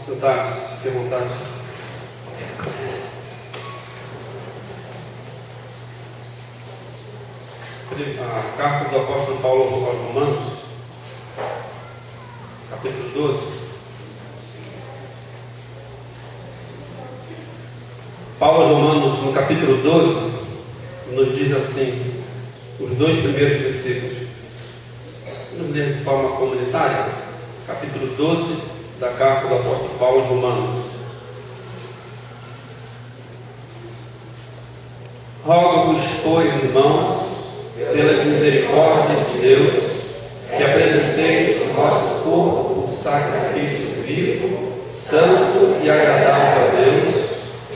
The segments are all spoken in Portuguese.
Sentados, fique à vontade. A carta do apóstolo Paulo aos Romanos, capítulo 12. Paulo aos Romanos, no capítulo 12, nos diz assim, os dois primeiros versículos. Vamos ler de forma comunitária, capítulo 12 da carta do apóstolo Paulo aos Romanos. Rogo-vos, pois, irmãos, pelas misericórdias de Deus, que apresenteis o vosso corpo como sacrifício vivo, santo e agradável a Deus,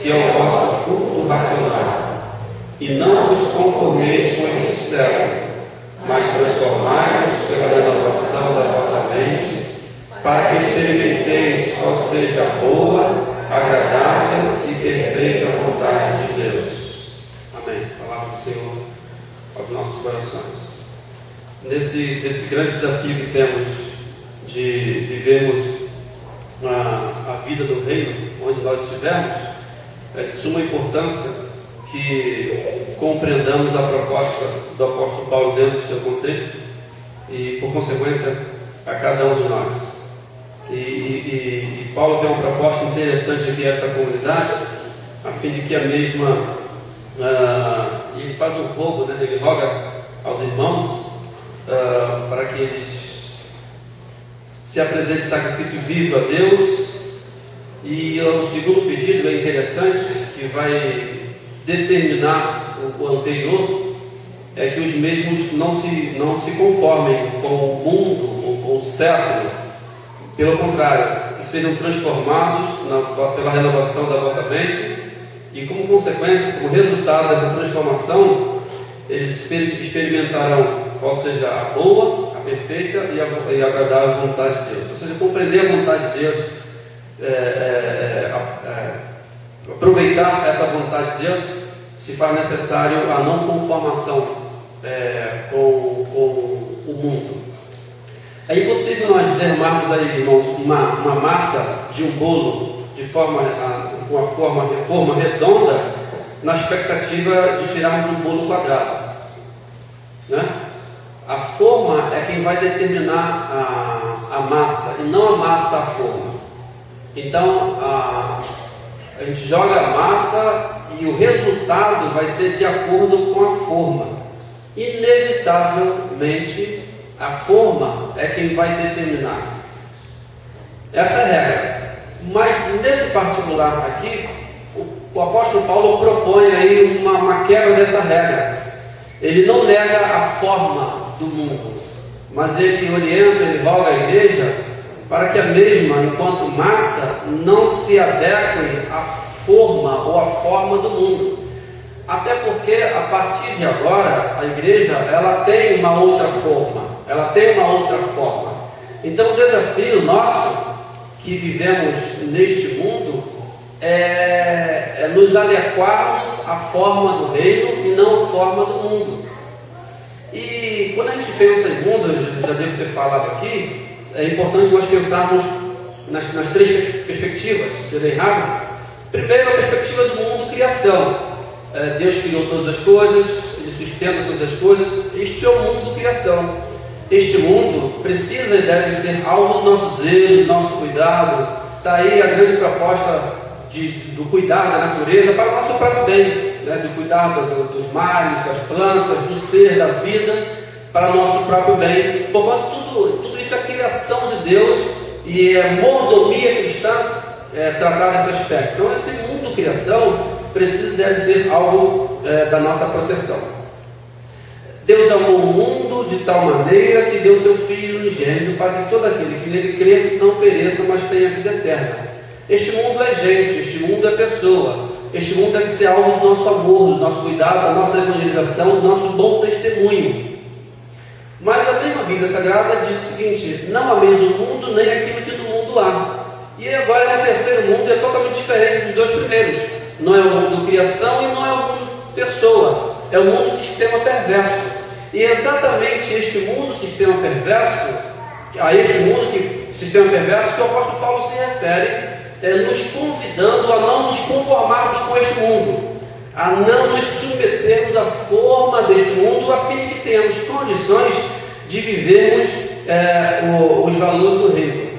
que é o vosso culto racional. E não vos conformeis com este século, mas transformai-vos pela renovação da vossa mente, para que experimenteis qual seja a boa, agradável e perfeita vontade de Deus. Amém. Palavra do Senhor aos nossos corações. Nesse grande desafio que temos de vivermos a vida do reino, onde nós estivermos, é de suma importância que compreendamos a proposta do apóstolo Paulo dentro do seu contexto e, por consequência, a cada um de nós. E Paulo tem uma proposta interessante aqui a esta comunidade, a fim de que a mesma, ele faz um rogo, né? Ele roga aos irmãos para que eles se apresentem sacrifício vivo a Deus. E o segundo pedido é interessante, que vai determinar o anterior, é que os mesmos não se conformem com o mundo ou com o século, pelo contrário, que sejam transformados pela renovação da vossa mente, e como consequência, como resultado dessa transformação, eles experimentarão qual seja a boa, a perfeita e a agradável vontade de Deus. Ou seja, compreender a vontade de Deus, aproveitar essa vontade de Deus, se faz necessário a não conformação com o mundo. É impossível nós derramarmos aí, irmãos, uma massa de um bolo com a forma redonda, na expectativa de tirarmos um bolo quadrado, né? A forma é quem vai determinar a massa, e não a massa a forma. Então a gente joga a massa e o resultado vai ser de acordo com a forma. Inevitavelmente a forma é quem vai determinar. Essa é a regra. Mas nesse particular aqui, o apóstolo Paulo propõe aí uma quebra dessa regra. Ele não nega a forma do mundo, mas ele orienta, ele roga à igreja para que a mesma, enquanto massa, não se adeque à forma ou à forma do mundo. Até porque, a partir de agora, a igreja ela tem uma outra forma, ela tem uma outra forma. Então, o desafio nosso, que vivemos neste mundo, é nos adequarmos à forma do reino e não à forma do mundo. E quando a gente pensa em mundo, eu já devo ter falado aqui, é importante nós pensarmos nas três perspectivas, se der errado. Primeiro, a perspectiva do mundo criação. Deus criou todas as coisas, Ele sustenta todas as coisas. Este é o mundo criação. Este mundo precisa e deve ser alvo do nosso zelo, do nosso cuidado. Está aí a grande proposta do cuidar da natureza para o nosso próprio bem, né? Do cuidar dos mares, das plantas, do ser, da vida, para o nosso próprio bem. Portanto, tudo isso é criação de Deus e é mordomia cristã tratar desse aspecto. Então, esse mundo criação precisa e deve ser alvo da nossa proteção. Deus amou o mundo de tal maneira que deu seu Filho unigênito para que todo aquele que nele crer não pereça, mas tenha vida eterna. Este mundo é gente, este mundo é pessoa, este mundo deve ser alvo do nosso amor, do nosso cuidado, da nossa evangelização, do nosso bom testemunho. Mas a mesma Bíblia Sagrada diz o seguinte: não ameis o mundo, nem aquilo que do mundo há. E agora o terceiro mundo é totalmente diferente dos dois primeiros. Não é o mundo criação e não é o mundo pessoa, é o mundo sistema perverso. E é exatamente este mundo sistema perverso, a este mundo sistema perverso que o apóstolo Paulo se refere nos convidando a não nos conformarmos com este mundo, a não nos submetermos à forma deste mundo, a fim de que tenhamos condições de vivermos os valores do reino.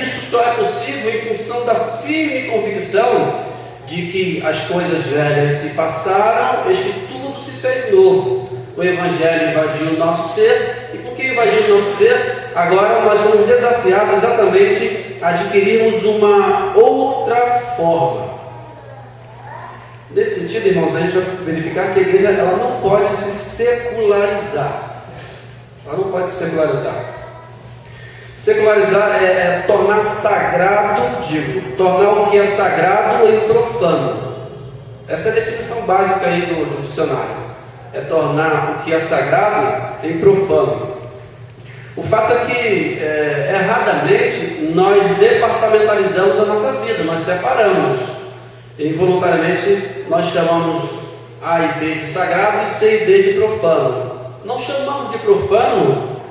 Isso só é possível em função da firme convicção de que as coisas velhas se passaram, eis que tudo se fez novo. O Evangelho invadiu o nosso ser, e porque invadiu o nosso ser, agora nós somos desafiados exatamente a adquirirmos uma outra forma. Nesse sentido, irmãos, a gente vai verificar que a igreja ela não pode se secularizar. Ela não pode se secularizar. Secularizar é tornar sagrado, tornar o que é sagrado em profano. Essa é a definição básica aí do dicionário. É tornar o que é sagrado em profano. O fato é que, erradamente, nós departamentalizamos a nossa vida, nós separamos. Involuntariamente, nós chamamos A e B de sagrado e C e D de profano. Não chamamos de profano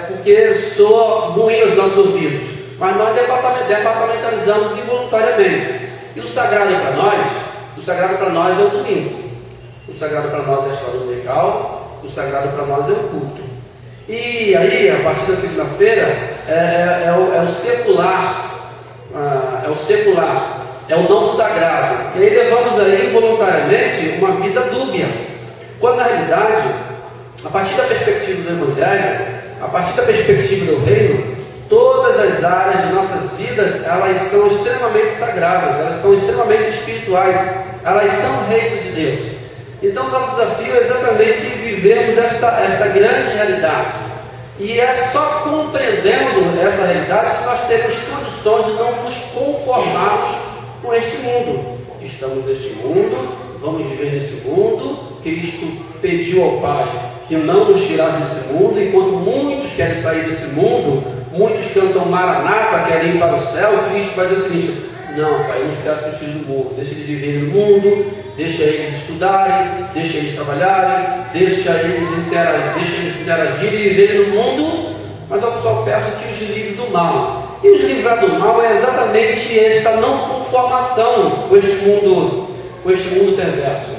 porque soa ruim aos nossos ouvidos, mas nós departamentalizamos involuntariamente. E o sagrado para nós é o domingo. O sagrado para nós é a escola dominical, o sagrado para nós é o culto. E aí, a partir da segunda-feira, é o secular, é o não sagrado. E aí levamos aí involuntariamente uma vida dúbia, quando na realidade, a partir da perspectiva do Evangelho, a partir da perspectiva do reino, todas as áreas de nossas vidas, elas são extremamente sagradas, elas são extremamente espirituais, elas são reino de Deus. Então nosso desafio é exatamente vivermos esta grande realidade. E é só compreendendo essa realidade que nós temos condições de não nos conformarmos com este mundo. Estamos neste mundo, vamos viver nesse mundo. Cristo pediu ao Pai que não nos tirasse desse mundo, enquanto muitos querem sair desse mundo, muitos cantam Maranata, querem ir para o céu. Cristo vai dizer o seguinte: não, Pai, não esquece dos filhos do mundo, deixa eles viverem no mundo, deixa eles estudarem, deixa eles trabalharem, deixa eles interagirem e viverem no mundo, mas eu só peço que os livre do mal. E os livrar do mal é exatamente esta não conformação com este mundo perverso.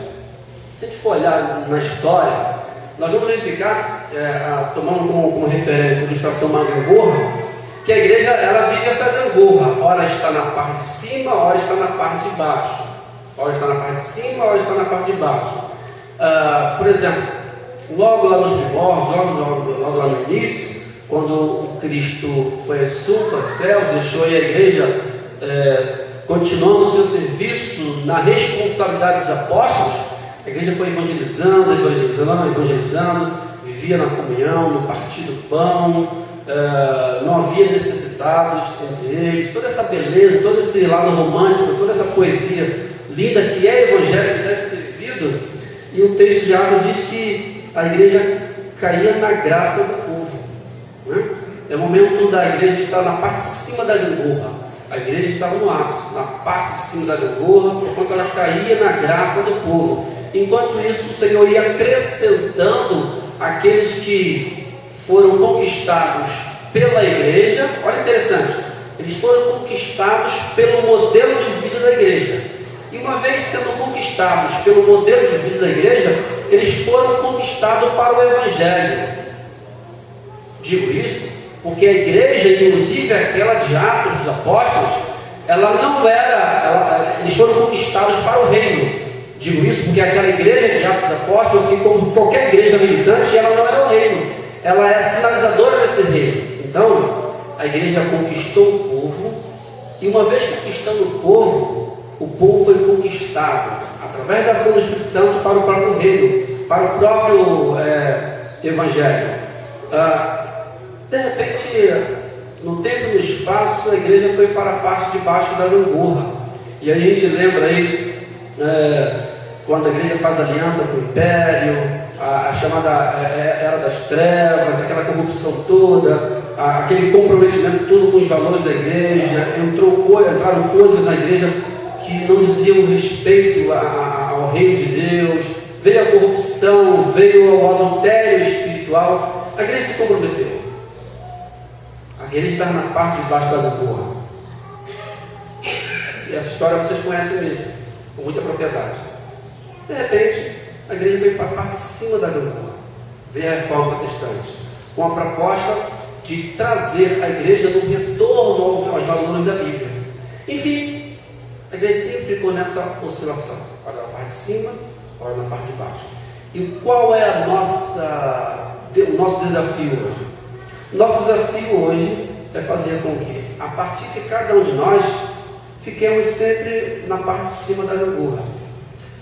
Se a gente for olhar na história, nós vamos verificar, tomando como referência a ilustração uma gangorra, que a igreja ela vive essa gangorra. Ora está na parte de cima, ora está na parte de baixo. Ora está na parte de cima, ora está na parte de baixo. Por exemplo, logo lá nos primórdios, logo lá no início, quando o Cristo foi assunto aos céus, deixou aí a igreja continuando o seu serviço na responsabilidade dos apóstolos, a igreja foi evangelizando, vivia na comunhão, no partir do pão, não havia necessitados entre eles, toda essa beleza, todo esse lado romântico, toda essa poesia linda que é evangelho, que deve ser vivido. E o texto de Atos diz que a igreja caía na graça do povo, né? É o momento da igreja estar na parte de cima da gangorra. A igreja estava no ápice, na parte de cima da gangorra, enquanto ela caía na graça do povo. Enquanto isso, o Senhor ia acrescentando aqueles que foram conquistados pela igreja. Olha, interessante, eles foram conquistados pelo modelo de vida da igreja. E uma vez sendo conquistados pelo modelo de vida da igreja, eles foram conquistados para o Evangelho. Digo isso porque a igreja, inclusive aquela de Atos dos Apóstolos, ela não era, eles foram conquistados para o reino. Digo isso porque aquela igreja de Atos dos Apóstolos, assim como qualquer igreja militante, ela não era o reino, ela é sinalizadora desse reino. Então, a igreja conquistou o povo, e uma vez conquistando o povo foi conquistado através da ação do Espírito Santo para o próprio reino, para o próprio Evangelho. De repente, no tempo e no espaço, a igreja foi para a parte de baixo da gangorra. E aí a gente lembra aí, quando a igreja faz aliança com o império, a chamada Era das Trevas, aquela corrupção toda, aquele comprometimento todo com os valores da igreja, entraram coisas na igreja que não diziam respeito ao reino de Deus, veio a corrupção, veio o adultério espiritual, a igreja se comprometeu. A igreja estava na parte de baixo da gangorra. E essa história vocês conhecem mesmo, com muita propriedade. De repente, a igreja veio para a parte de cima da gangorra. Veio a reforma protestante, com a proposta de trazer a igreja no retorno aos valores da Bíblia. Enfim, a igreja sempre ficou nessa oscilação. Ora na parte de cima, ora na parte de baixo. E qual é o nosso desafio hoje? O nosso desafio hoje é fazer com que, a partir de cada um de nós, fiquemos sempre na parte de cima da gangorra.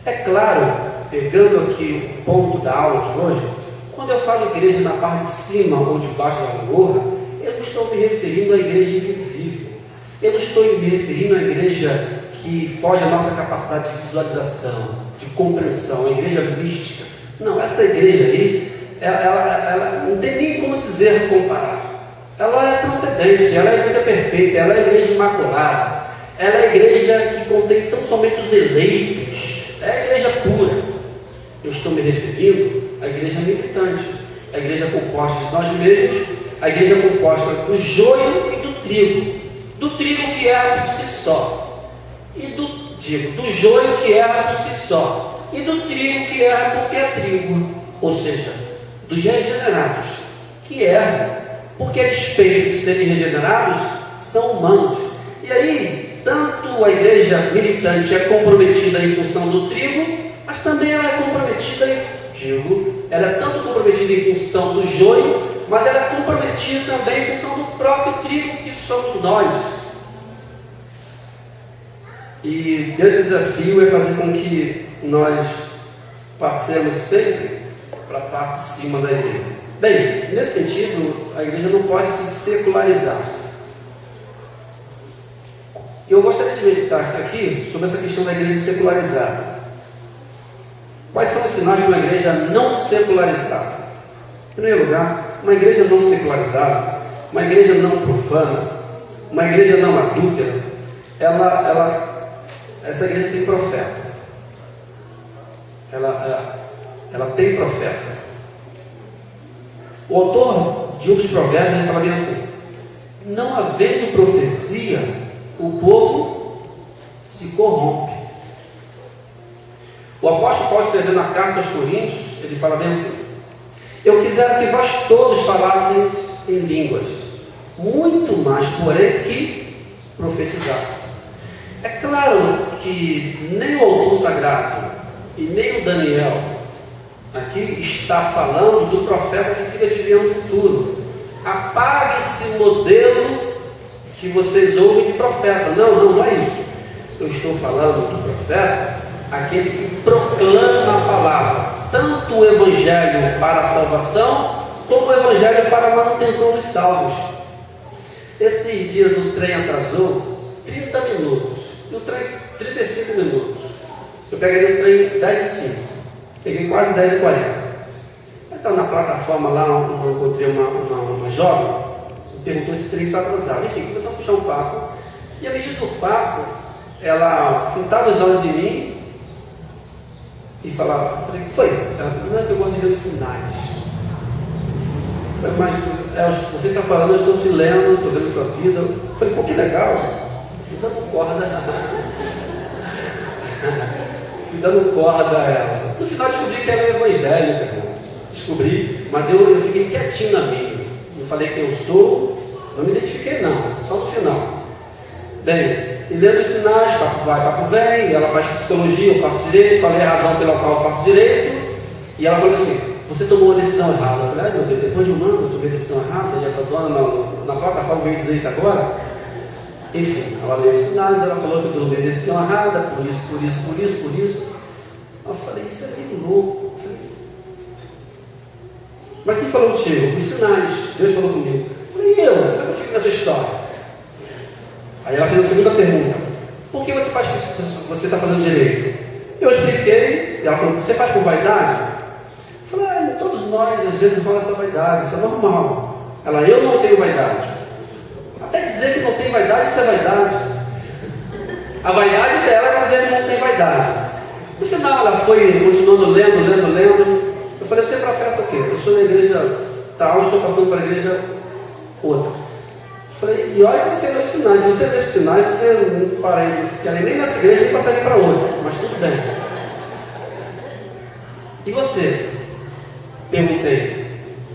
É claro, pegando aqui o ponto da aula de hoje, quando eu falo igreja na parte de cima ou de baixo da gangorra, eu não estou me referindo à igreja invisível. Eu não estou me referindo à igreja que foge da nossa capacidade de visualização, de compreensão, a igreja mística. Não, essa igreja aí, ela não tem nem como dizer comparável. Ela é transcendente, ela é a igreja perfeita, ela é a igreja imaculada, ela é a igreja que contém tão somente os eleitos, é a igreja pura. Eu estou me referindo à igreja militante, a igreja composta de nós mesmos, a igreja composta do joio e do trigo que erra por si só, e do joio que erra por si só, e do trigo que erra porque é trigo, ou seja, dos regenerados que erram, porque a despeito de serem regenerados, são humanos. E aí, tanto a igreja militante é comprometida em função do trigo, mas também ela é comprometida ela é tanto comprometida em função do joio, mas ela é comprometida também em função do próprio trigo que somos nós. E o grande desafio é fazer com que nós passemos sempre para a parte de cima da igreja. Bem, nesse sentido, a igreja não pode se secularizar. Eu gostaria de meditar aqui sobre essa questão da igreja secularizada. Quais são os sinais de uma igreja não secularizada? Em primeiro lugar, uma igreja não secularizada, uma igreja não profana, uma igreja não adúltera, essa igreja tem profeta. Ela tem profeta. O autor de um dos provérbios fala bem assim: não havendo profecia, o povo se corrompe. O apóstolo Paulo, escrevendo na carta aos Coríntios, ele fala bem assim: eu quisera que vós todos falasseis em línguas, muito mais, porém, que profetizasseis. É claro que nem o autor sagrado e nem o Daniel aqui está falando do profeta que fica adivinhando o futuro. Apague esse modelo que vocês ouvem de profeta. Não é isso. Eu estou falando do profeta, aquele que proclama a palavra, tanto o evangelho para a salvação, como o evangelho para a manutenção dos salvos. Esses dias o trem atrasou 30 minutos, e o trem 35 minutos. Eu peguei o trem 10h05, peguei quase 10h40. Então na plataforma lá, eu encontrei uma jovem, me perguntou se o trem está atrasado. Enfim, começamos a puxar um papo, e à medida do papo, ela pintava os olhos em mim e falava. Eu falei: o que foi? Ela: não, é que eu gosto de ver os sinais. Eu falei: mas você está falando, eu estou te lendo, estou vendo a sua vida. Eu falei: pô, que legal. Fui dando corda a ela. No final descobri que era evangélica. Descobri, mas eu fiquei quietinho na minha. Não falei quem eu sou, não me identifiquei não, só no final. Bem, e lendo os sinais, papo vai, papo vem, ela faz psicologia, eu faço direito, falei a razão pela qual eu faço direito, e ela falou assim: você tomou uma decisão errada. Eu falei: ai meu Deus, depois de um ano eu tomei a decisão errada, e essa dona na plataforma veio dizer isso agora. Enfim, ela leu os sinais, ela falou que eu tomei a decisão errada, por isso. Eu falei: isso é bem louco. Mas quem falou contigo? Os sinais. Deus falou comigo. Eu falei: como é que eu fico nessa história? Aí ela fez a segunda pergunta: por que você faz isso? Você está fazendo direito? Eu expliquei, e ela falou: você faz por vaidade? Eu falei: todos nós às vezes falamos essa vaidade, isso é normal. Ela: eu não tenho vaidade. Até dizer que não tem vaidade, isso é vaidade. A vaidade dela é dizer que não tem vaidade. No final ela foi continuando lendo. Eu falei: você professa o quê? Eu sou na igreja tal, estou passando para a igreja outra. Falei, e olha que você lê os sinais. Se você lê os sinais, você não para aí, não fica nem nessa igreja, nem passaria para outra. Mas tudo bem. E você? Perguntei.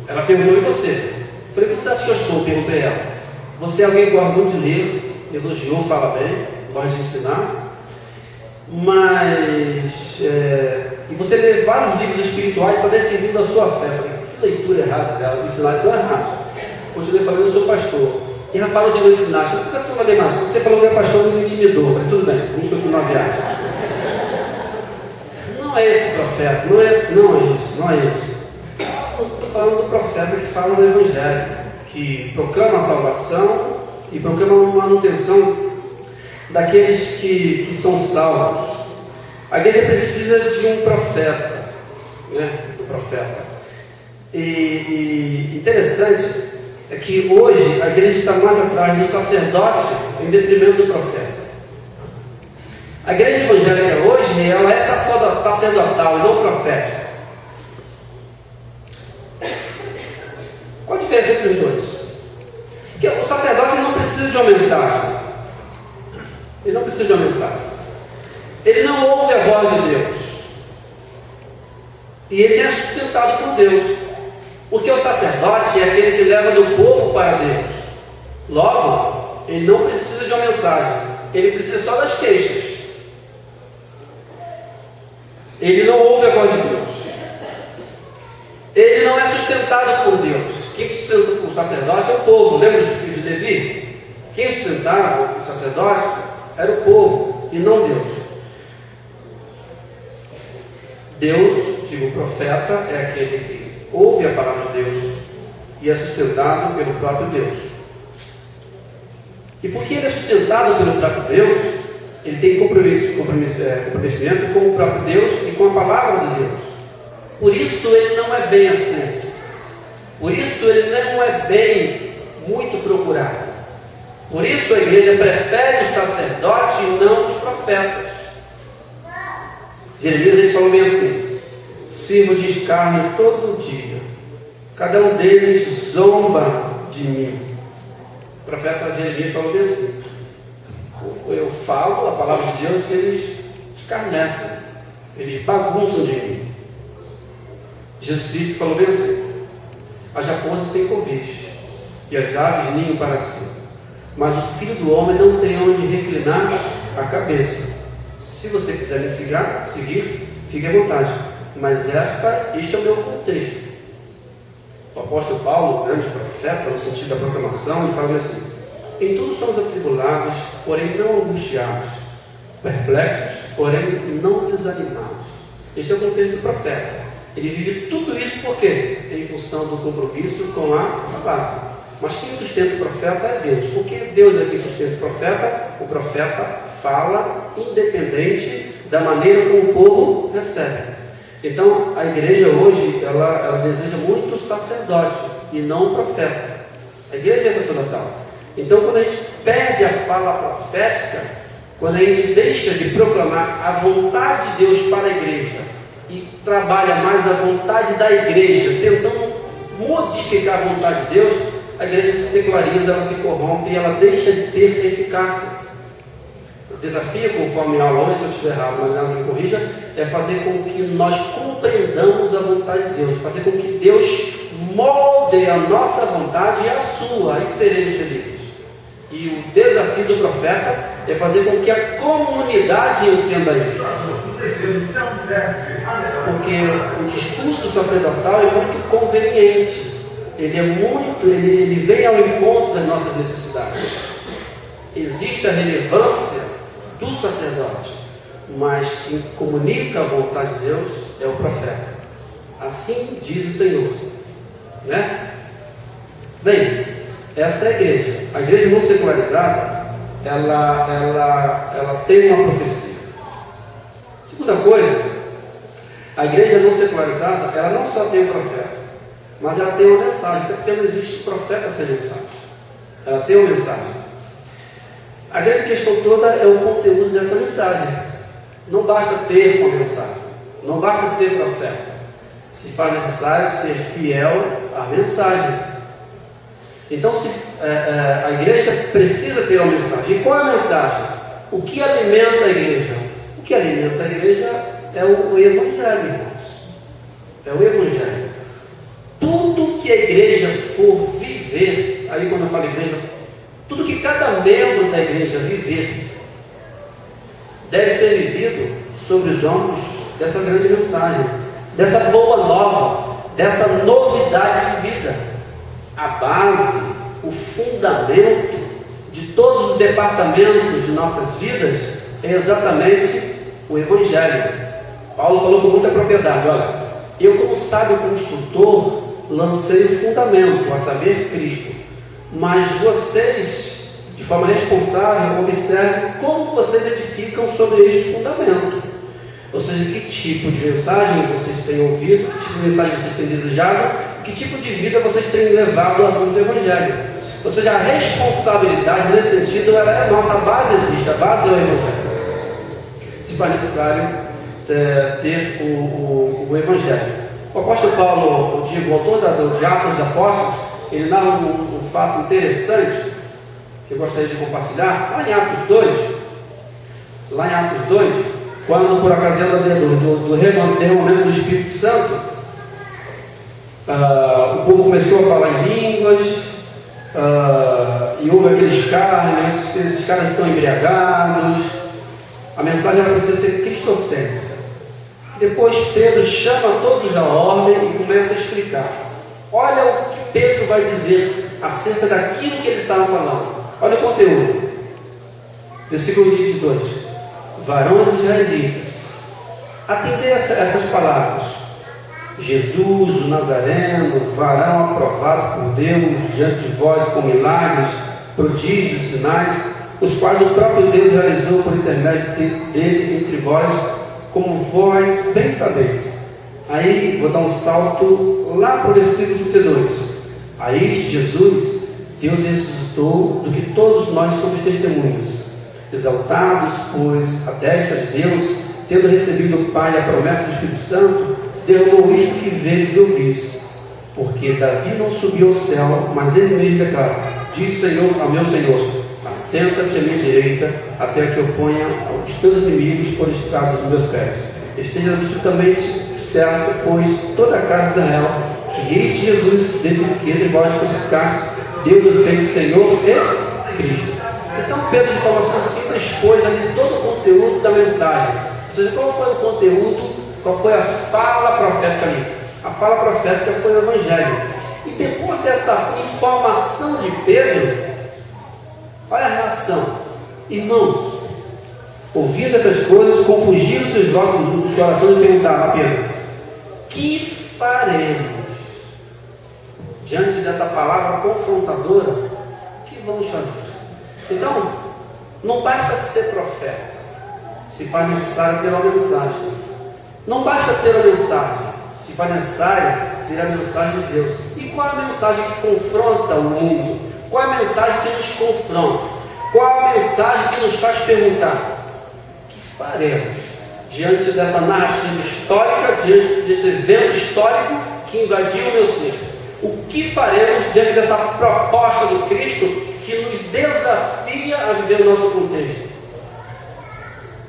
Ela perguntou, e você? Falei, o que você acha que eu sou? Perguntei a ela. Você é alguém que gosta muito de ler, elogiou, fala bem, gosta de ensinar. Mas, e você lê vários livros espirituais, está definindo a sua fé. Falei, que leitura errada dela, os sinais estão errados. Continuei falando, eu sou pastor. E ela falou de ler os sinais. Por que você não vai ler mais? Porque você falou que é pastor, não me intimidou. Falei, tudo bem, vamos continuar a viagem. Não é esse profeta, não é esse. Estou falando do profeta que fala no Evangelho, que proclama a salvação e proclama a manutenção daqueles que são salvos. A igreja precisa de um profeta, né? Do profeta. E interessante é que hoje a igreja está mais atrás do sacerdote em detrimento do profeta. A igreja evangélica hoje, ela é sacerdotal e não profética. Qual a diferença entre os dois? Porque o sacerdote não precisa de uma mensagem. Ele não precisa de uma mensagem. Ele não ouve a voz de Deus. E ele é sustentado por Deus. Porque o sacerdote é aquele que leva do povo para Deus. Logo, ele não precisa de uma mensagem. Ele precisa só das queixas. Ele não ouve a voz de Deus. Ele não é sustentado por Deus. Quem sustenta o sacerdote é o povo. Lembra dos filhos de Levi? Quem sustentava o sacerdote era o povo e não Deus. Deus, digo, o profeta é aquele que ouve a palavra de Deus e é sustentado pelo próprio Deus. E porque ele é sustentado pelo próprio Deus, ele tem comprometimento com o próprio Deus e com a palavra de Deus. Por isso ele não é bem aceito. Por isso ele não é bem muito procurado. Por isso a igreja prefere o sacerdote e não os profetas. Jeremias ele falou bem assim: sirvo de escárnio todo dia, cada um deles zomba de mim. O profeta Jeremias falou bem assim: eu falo a palavra de Deus e eles escarnecem, eles bagunçam de mim. Jesus Cristo falou bem assim: as raposas têm covis e as aves ninham para si, mas o Filho do Homem não tem onde reclinar a cabeça. Se você quiser me seguir, fique à vontade. Mas este é o meu contexto. O apóstolo Paulo, o grande profeta, no sentido da proclamação, ele fala assim: em tudo somos atribulados, porém não angustiados, perplexos, porém não desanimados. Este é o contexto do profeta. Ele vive tudo isso por quê? Em função do compromisso com a palavra. Mas quem sustenta o profeta é Deus. Porque Deus é quem sustenta o profeta fala independente da maneira como o povo recebe. Então a igreja hoje, ela deseja muito o sacerdote e não o profeta. A igreja é sacerdotal. Então quando a gente perde a fala profética, quando a gente deixa de proclamar a vontade de Deus para a igreja e trabalha mais a vontade da igreja, tentando modificar a vontade de Deus, a igreja se seculariza, ela se corrompe e ela deixa de ter eficácia. O desafio, conforme a aula, se eu estiver errado, mas aliás me corrija, é fazer com que nós compreendamos a vontade de Deus, fazer com que Deus molde a nossa vontade e a sua, aí seremos felizes. E o desafio do profeta é fazer com que a comunidade entenda isso. Porque o discurso sacerdotal é muito conveniente. Ele vem ao encontro das nossas necessidades. Existe a relevância do sacerdote, mas quem comunica a vontade de Deus é o profeta. Assim diz o Senhor, né? Bem, essa é a igreja. A igreja não secularizada, ela tem uma profecia. Segunda coisa, a igreja não secularizada, ela não só tem o profeta, mas ela tem uma mensagem, porque não existe profeta sem mensagem. Ela tem uma mensagem. A grande questão toda é o conteúdo dessa mensagem. Não basta ter uma mensagem, não basta ser profeta. Se faz necessário ser fiel à mensagem. Então, a igreja precisa ter uma mensagem. E qual é a mensagem? O que alimenta a igreja? O que alimenta a igreja é o Evangelho, irmãos. É o Evangelho. Tudo que a igreja for viver, aí quando eu falo igreja, tudo que cada membro da igreja viver, deve ser vivido sobre os ombros dessa grande mensagem, dessa boa nova, dessa novidade de vida. A base, o fundamento de todos os departamentos de nossas vidas é exatamente o Evangelho. Paulo falou com muita propriedade: olha, eu, como sábio construtor, lancei o fundamento, a saber, Cristo, mas vocês, de forma responsável, observem como vocês edificam sobre este fundamento. Ou seja, que tipo de mensagem vocês têm ouvido, que tipo de mensagem vocês têm desejado, que tipo de vida vocês têm levado à luz do Evangelho. Ou seja, a responsabilidade nesse sentido, ela é a nossa base, existe, a base é o Evangelho. Se for necessário ter o Evangelho. O apóstolo Paulo, o autor de Atos dos Apóstolos, ele narra um fato interessante que eu gostaria de compartilhar. Lá em Atos 2, quando por ocasião do derramamento do Espírito Santo, o povo começou a falar em línguas, e houve aqueles caras, esses caras estão embriagados. A mensagem precisa ser cristocêntrica. Depois Pedro chama todos à ordem e começa a explicar. Olha o que Pedro vai dizer acerca daquilo que eles estavam falando. Olha o conteúdo. Versículo 22. Varões israelitas, atendei essas palavras. Jesus, o Nazareno, varão aprovado por Deus diante de vós com milagres, prodígios e sinais, os quais o próprio Deus realizou por intermédio dele entre vós, como vós bem sabeis. Aí vou dar um salto lá para o versículo 32. Aí Jesus, Deus ressuscitou, do que todos nós somos testemunhas. Exaltados, pois, à destra de Deus, tendo recebido do Pai a promessa do Espírito Santo, derramou isto que vês e ouvis. Porque Davi não subiu ao céu, mas ele mesmo declara: diz Senhor ao meu Senhor, assenta-te à minha direita, até que eu ponha os teus inimigos por estrados dos meus pés. Esteja absolutamente certo, pois toda a casa de Israel, que este Jesus, dentre vós crucificaste, Deus o fez Senhor e Cristo. Então Pedro, de forma sucinta, expôs ali todo o conteúdo da mensagem. Ou seja, qual foi o conteúdo, qual foi a fala profética ali? A fala profética foi o Evangelho. E depois dessa informação de Pedro, olha a reação. Irmãos, ouvindo essas coisas, compungiram seus corações e perguntaram a Pedro: que faremos? Diante dessa palavra confrontadora, o que vamos fazer? Então, não basta ser profeta, se faz necessário ter uma mensagem. Não basta ter uma mensagem, se faz necessário ter a mensagem de Deus. E qual é a mensagem que confronta o mundo? Qual é a mensagem que nos confronta? Qual é a mensagem que nos faz perguntar: o que faremos diante dessa narrativa histórica, diante desse evento histórico que invadiu o meu ser? O que faremos diante dessa proposta do Cristo que nos desafia a viver o nosso contexto?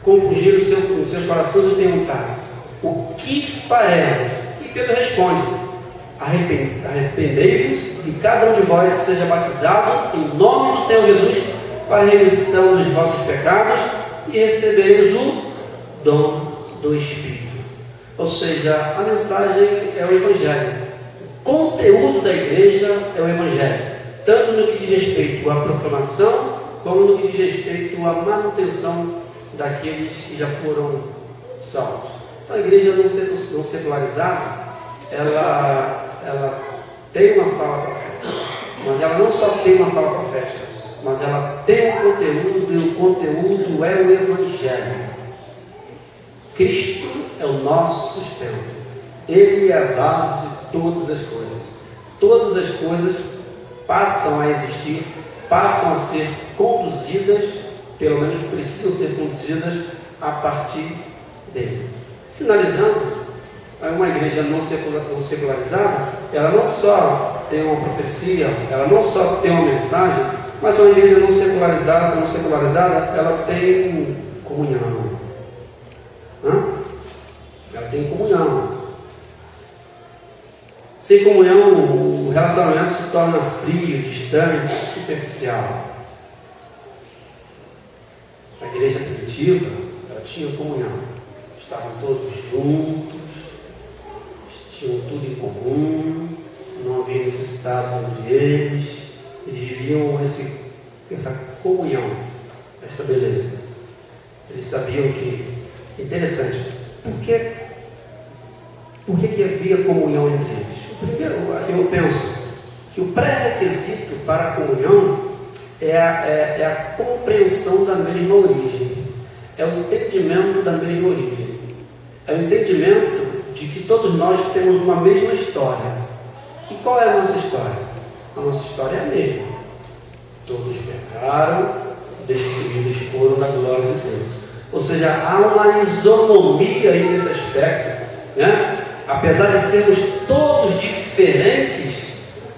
Compungir os seus corações e perguntar: o que faremos? E Pedro responde: arrependei-vos e cada um de vós seja batizado em nome do Senhor Jesus para a remissão dos vossos pecados e recebereis o dom do Espírito. Ou seja, a mensagem é o Evangelho. O conteúdo da igreja é o Evangelho, tanto no que diz respeito à proclamação, como no que diz respeito à manutenção daqueles que já foram salvos. Então a igreja não secularizada, ela tem uma fala profética, mas ela não só tem uma fala profética, mas ela tem um conteúdo, e o conteúdo é o Evangelho. Cristo é o nosso sustento, Ele é a base de todas as coisas. Todas as coisas passam a existir, passam a ser conduzidas, pelo menos precisam ser conduzidas a partir dele. Finalizando, uma igreja não secularizada, ela não só tem uma profecia, ela não só tem uma mensagem, mas uma igreja não secularizada, ela tem comunhão. Ela tem comunhão. Sem comunhão, o relacionamento se torna frio, distante, superficial. A igreja primitiva, ela tinha comunhão. Estavam todos juntos, tinham tudo em comum, não havia necessidades entre eles, eles viviam essa comunhão, esta beleza. Eles sabiam que, interessante, por que havia comunhão entre eles? Primeiro, eu penso que o pré-requisito para a comunhão é a compreensão da mesma origem, é o entendimento da mesma origem, é o entendimento de que todos nós temos uma mesma história. E qual é a nossa história? A nossa história é a mesma. Todos pecaram, destruídos foram da glória de Deus. Ou seja, há uma isonomia aí nesse aspecto, né? Apesar de sermos todos diferentes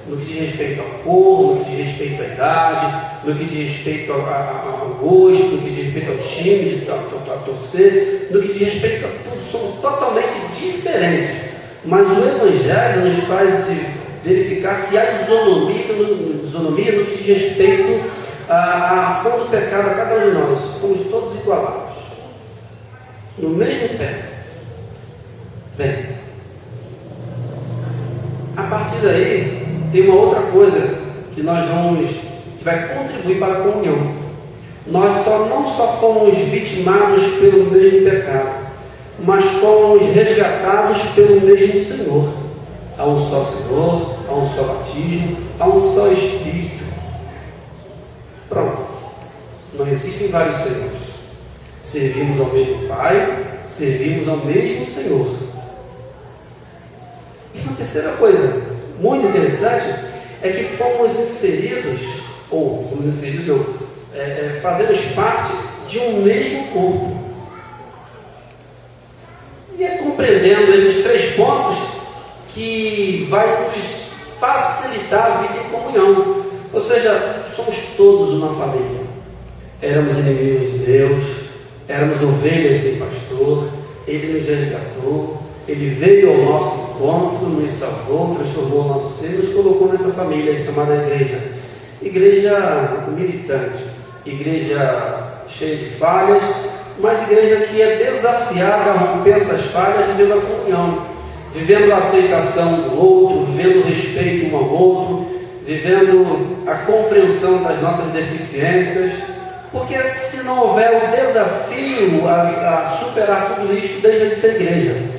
no que diz respeito à cor, no que diz respeito à idade, no que diz respeito ao gosto, no que diz respeito ao time, a torcer, no que diz respeito a tudo, somos totalmente diferentes. Mas o Evangelho nos faz verificar que há isonomia no que diz respeito à ação do pecado a cada um de nós. Somos todos igualados, no mesmo pé. Bem, a partir daí tem uma outra coisa que que vai contribuir para a comunhão. Nós não só fomos vitimados pelo mesmo pecado, mas fomos resgatados pelo mesmo Senhor. Há um só Senhor, há um só batismo, há um só Espírito. Pronto. Não existem vários senhores. Servimos ao mesmo Pai, servimos ao mesmo Senhor. E uma terceira coisa muito interessante é que fomos inseridos, fazemos parte de um mesmo corpo. E é compreendendo esses 3 pontos que vai nos facilitar a vida em comunhão. Ou seja, somos todos uma família. Éramos inimigos de Deus, éramos ovelhas sem pastor, Ele nos resgatou, Ele veio ao nosso encontro, nos salvou, transformou o nosso ser e nos colocou nessa família chamada igreja. Igreja militante, igreja cheia de falhas, mas igreja que é desafiada a romper essas falhas vivendo a comunhão, vivendo a aceitação do outro, vivendo o respeito um ao outro, vivendo a compreensão das nossas deficiências, porque se não houver o desafio a superar tudo isso, deixa de ser igreja.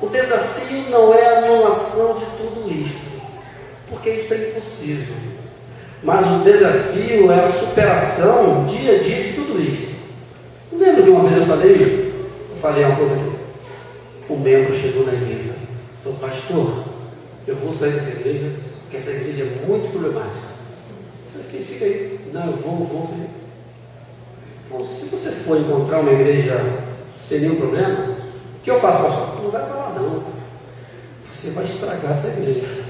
O desafio não é a anulação de tudo isto, porque isso é impossível. Mas o desafio é a superação dia a dia de tudo isso. Lembra que uma vez eu falei isso? Eu falei uma coisa aqui. O membro chegou na igreja e falou: pastor, eu vou sair dessa igreja, porque essa igreja é muito problemática. Eu falei: fica aí. Não, eu vou. Bom, se você for encontrar uma igreja sem nenhum problema, o que eu faço, pastor? Não vai para lá não. Você vai estragar essa igreja.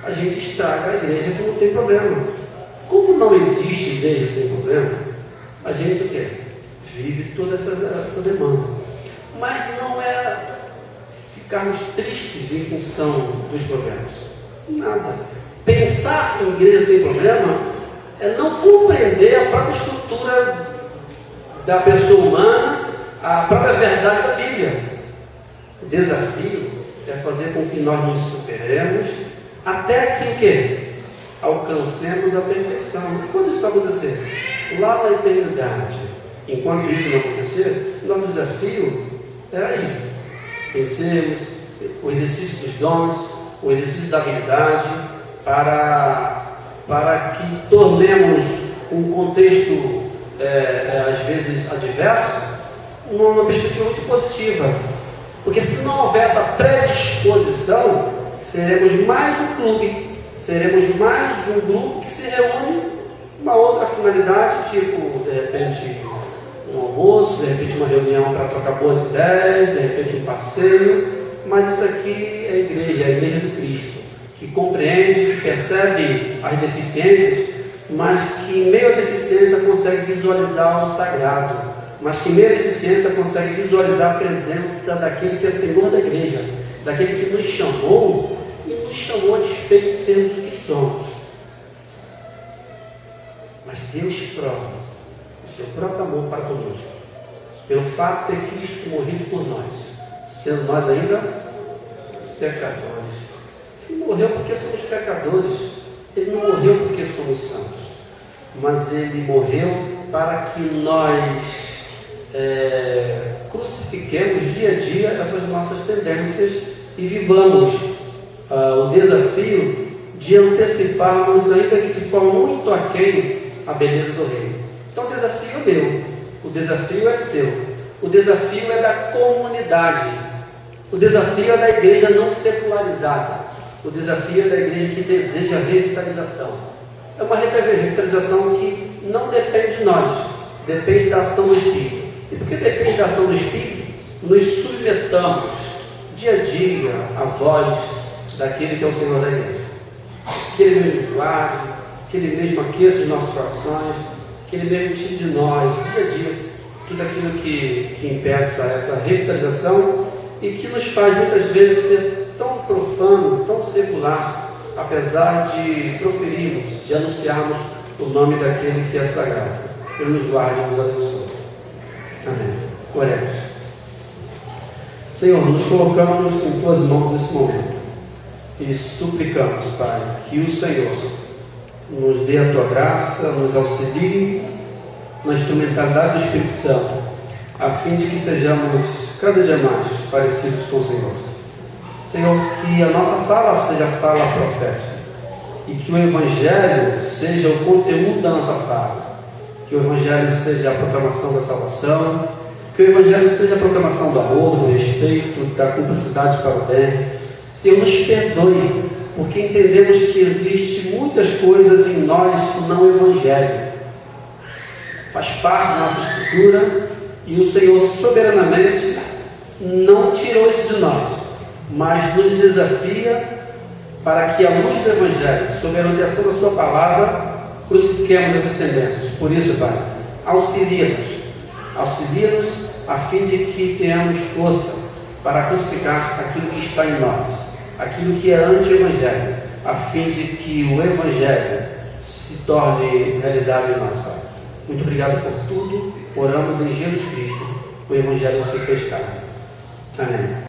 A gente estraga a igreja que não tem problema. Como não existe igreja sem problema, a gente o quê? Vive toda essa demanda. Mas não é ficarmos tristes em função dos problemas. Nada. Pensar em igreja sem problema é não compreender a própria estrutura da pessoa humana, a própria verdade da Bíblia. O desafio é fazer com que nós nos superemos até que o quê? Alcancemos a perfeição. E quando isso vai acontecer? Lá na eternidade. Enquanto isso não acontecer, nosso desafio é aí. Vencermos o exercício dos dons, o exercício da habilidade, para que tornemos um contexto, às vezes, adverso, numa perspectiva muito positiva. Porque se não houver essa predisposição, seremos mais um clube, seremos mais um grupo que se reúne uma outra finalidade, tipo, de repente, um almoço, de repente uma reunião para trocar boas ideias, de repente um passeio, mas isso aqui é a igreja do Cristo, que compreende, que percebe as deficiências, mas que em meio à deficiência consegue visualizar o sagrado, mas que em meio à deficiência consegue visualizar a presença daquele que é Senhor da igreja, daquele que nos chamou e nos chamou a despeito de sermos o que somos. Mas Deus prova o seu próprio amor para conosco, pelo fato de Cristo morrido por nós, sendo nós ainda pecadores. Ele morreu porque somos pecadores, Ele não morreu porque somos santos, mas Ele morreu para que nós crucifiquemos dia a dia essas nossas tendências e vivamos o desafio de anteciparmos, ainda que de forma muito aquém, a beleza do reino. Então o desafio é meu, o desafio é seu, o desafio é da comunidade, o desafio é da igreja não secularizada, o desafio é da igreja que deseja a revitalização. É uma revitalização que não depende de nós, depende da ação do Espírito. E porque depende da ação do Espírito, nos submetamos dia a dia à voz daquele que é o Senhor da igreja. Que Ele mesmo nos guarde, que Ele mesmo aqueça os nossos corações, que Ele mesmo tire de nós, dia a dia, tudo aquilo que impeça essa revitalização e que nos faz muitas vezes ser tão profano, tão secular, apesar de proferirmos, de anunciarmos o nome daquele que é sagrado. Ele nos guarde e nos abençoe. Amém. Oremos. Senhor, nos colocamos em Tuas mãos nesse momento e suplicamos, Pai, que o Senhor nos dê a Tua graça, nos auxilie na instrumentalidade do Espírito Santo, a fim de que sejamos cada dia mais parecidos com o Senhor. Senhor, que a nossa fala seja fala profética e que o Evangelho seja o conteúdo da nossa fala, que o Evangelho seja a proclamação da salvação, que o Evangelho seja a proclamação do amor, do respeito, da cumplicidade para o bem. Senhor, nos perdoe, porque entendemos que existe muitas coisas em nós não Evangelho. Faz parte da nossa estrutura e o Senhor soberanamente não tirou isso de nós, mas nos desafia para que a luz do Evangelho, sob a orientação da Sua palavra, crucifiquemos essas tendências. Por isso, Pai, auxilia-nos a fim de que tenhamos força para crucificar aquilo que está em nós, aquilo que é anti-evangelho, a fim de que o Evangelho se torne realidade em nós, Pai. Muito obrigado por tudo. Oramos em Jesus Cristo. O Evangelho se fez carne. Amém.